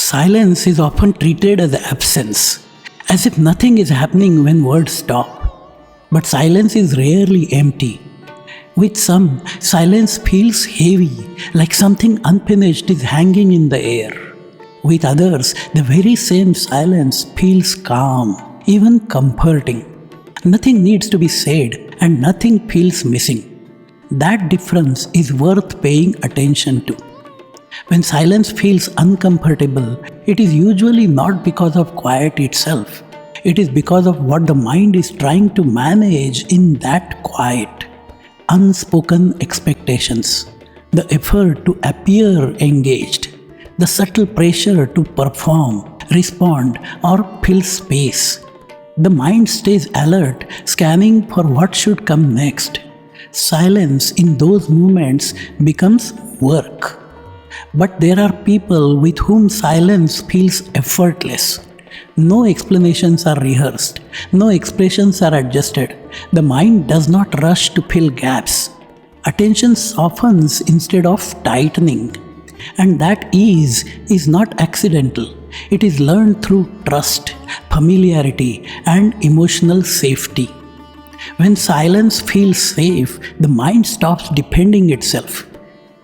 Silence is often treated as absence, as if nothing is happening when words stop. But silence is rarely empty. With some, silence feels heavy, like something unfinished is hanging in the air. With others, the very same silence feels calm, even comforting. Nothing needs to be said, and nothing feels missing. That difference is worth paying attention to. When silence feels uncomfortable, it is usually not because of quiet itself. It is because of what the mind is trying to manage in that quiet. Unspoken expectations, the effort to appear engaged, the subtle pressure to perform, respond, or fill space. The mind stays alert, scanning for what should come next. Silence in those moments becomes work. But there are people with whom silence feels effortless. No explanations are rehearsed, no expressions are adjusted. The mind does not rush to fill gaps. Attention softens instead of tightening. And that ease is not accidental. It is learned through trust, familiarity, and emotional safety. When silence feels safe, the mind stops defending itself.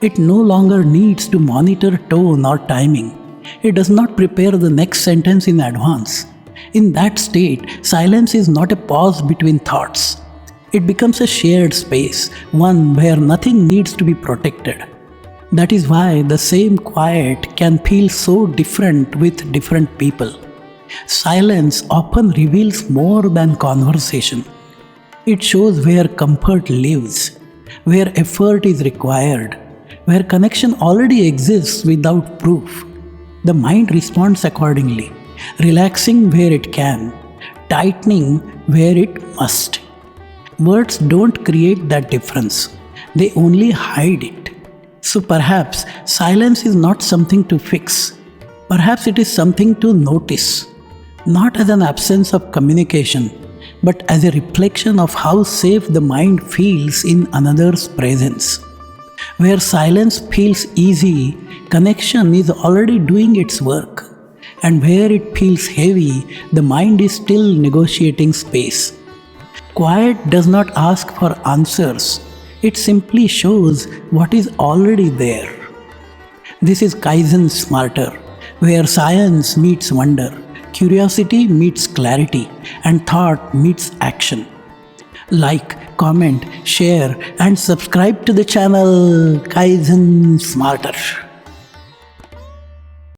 It no longer needs to monitor tone or timing. It does not prepare the next sentence in advance. In that state, silence is not a pause between thoughts. It becomes a shared space, one where nothing needs to be protected. That is why the same quiet can feel so different with different people. Silence often reveals more than conversation. It shows where comfort lives, where effort is required, where connection already exists without proof. The mind responds accordingly, relaxing where it can, tightening where it must. Words don't create that difference, they only hide it. So perhaps silence is not something to fix. Perhaps it is something to notice, not as an absence of communication, but as a reflection of how safe the mind feels in another's presence. Where silence feels easy, connection is already doing its work. And where it feels heavy, the mind is still negotiating space. Quiet does not ask for answers. It simply shows what is already there. This is Kaizen Smarter, where science meets wonder, curiosity meets clarity, and thought meets action. Like, comment, share, and subscribe to the channel Kaizen Smarter.